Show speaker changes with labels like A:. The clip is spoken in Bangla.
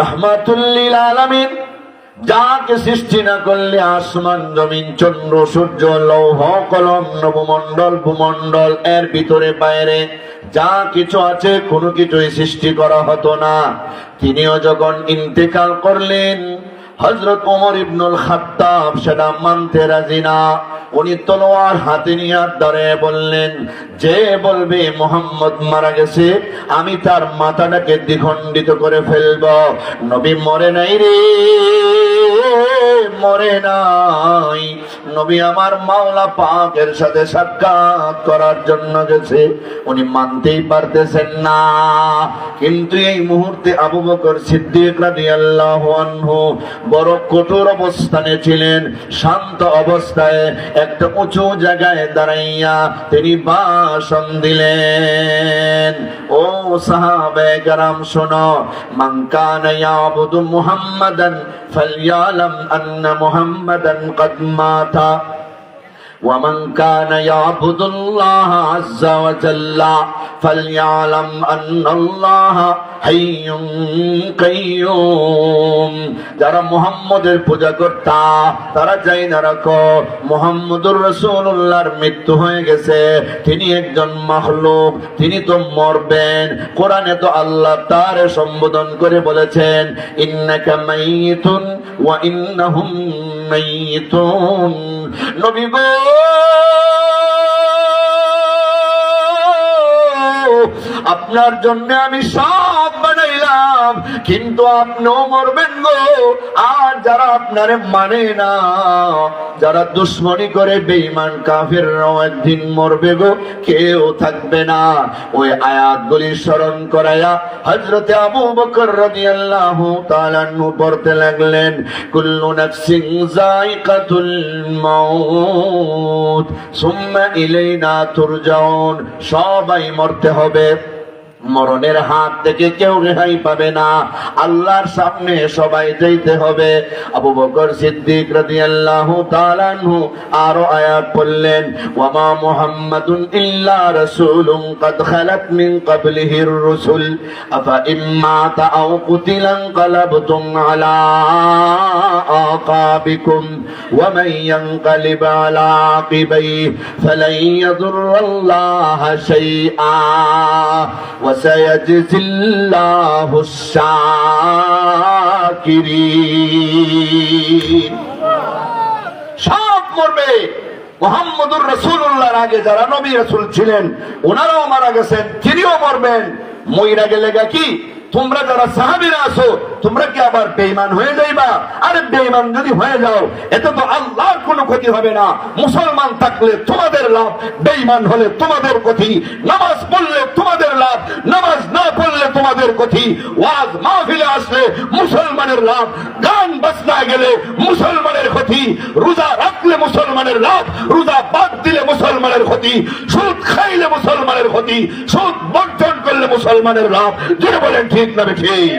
A: রাহমাতুল লিল আলামিন। যাকে সৃষ্টি না করলে আসমান জমিন চন্দ্র সূর্য লৌহ কলম নবমণ্ডল ভূমণ্ডল এর ভিতরে বাইরে যা কিছু আছে কোনো কিছুই সৃষ্টি করা হতো না। তিনিও যখন ইন্তেকাল করলেন, হযরত ওমর ইবনুল খাত্তাব সেটা মানতে রাজি না। উনি তলোয়ার হাতে নিয়ে দাঁড়িয়ে বললেন, যে বলবে মুহাম্মদ মারা গেছে আমি তার মাথাটাকে দ্বিখণ্ডিত করে ফেলব। নবী মরে নাই রে, মরে নাই। নবী আমার মাওলা পাকের সাথে সাক্ষাৎ করার জন্য গেছে। উনি মানতেই পারতেছেন না। কিন্তু এই মুহূর্তে আবু বকর সিদ্দিক রাদিয়াল্লাহু আনহু বড় কঠোর অবস্থানে ছিলেন। শান্ত অবস্থায় একটা উঁচু জায়গায় দাঁড়াইয়া তিনি ভাষণ দিলেন। ও সাহাবায়ে কেরাম শোনো, মান কানা ইয়াবুদু মুহাম্মাদান ফালইয়ালাম আন্না মুহাম্মাদান কাদ মাতা ومن كان يعبد الله عز وجل فليعلم أن الله حي قيوم। যারা মুহাম্মদের পূজা করতা তারা জানা রাখো মুহাম্মদুর রাসূলুল্লাহর মৃত্যু হয়ে গেছে। তিনি একজন মাখলুক, তিনি তো মরবেন। কোরআনে তো আল্লাহ তার সম্বোধন করে বলেছেন, ইন্নাকা মাইয়িতুন ওয়া ইন্নাহুম মাইয়িতুন। নবী গো, আপনার জন্য আমি সব বানাইলাম, কিন্তু আপনিও মরবেন গো। আর যারা আপনারে মানে না, যারা দুশ্মনী করে বেঈমান কাফেররাও একদিন মরবে গো, কেউ থাকবে না। ওই আয়াতগুলি স্মরণ করায়া হযরতে আবু বকর রাদিয়াল্লাহু তাআলা আনহু পড়তে লাগলেন, কুল্লু নাফসিন যায়িকাতুল মাউত সুম্মা ইলাইনা তুরজাউন। সবাই মরতে হবে, মরণের হাত থেকে কেউ রেহাই পাবে না, আল্লাহর সামনে সবাই যেতে হবে। আবু বকর সিদ্দিক রাদিয়াল্লাহু তাআলা আনহু আরো আয়াত পড়লেন, ওয়া মা মুহাম্মাদুন ইল্লা রাসূলুন কাদ খালাত মিন ক্বাবলিহির রুসুল আফা ইম্মাতা আও কুতিলান কালাবতুম আলা আকাবিকুম ওয়া মান ইয়ানকালিব আলা আকিবাইহি ফালান ইয়াদুররাল্লাহা শাইআ وسيجزي الله الشاكرين। সব মরবে। মুহাম্মদুর রাসূলুল্লাহর আগে যারা নবী রাসূল ছিলেন ওনারাও মারা গেছেন, তিনিও মরবেন। মইরা গেলে কি তোমরা যারা সাহাবীরা আছো তোমরা কি আবার বেঈমান হয়ে যাইবা? আরে বেঈমান যদি হয়ে যাও এতে তো আল্লাহর কোনো ক্ষতি হবে না। মুসলমান থাকলে তোমাদের লাভ, বেঈমান হলে তোমাদের ক্ষতি। নামাজ পড়লে তোমাদের লাভ, নামাজ না পড়লে তোমাদের ক্ষতি। ওয়াজ মাহফিলে আসলে মুসলমানের লাভ, গান বাজনায় গেলে মুসলমানের ক্ষতি। রোজা রাখলে মুসলমানের লাভ, রোজা বাদ দিলে মুসলমানের ক্ষতি। সুদ খাইলে মুসলমানের ক্ষতি, সুদ বর্জন করলে মুসলমানের লাভ। যে বলেন ঠিক না ঠিক?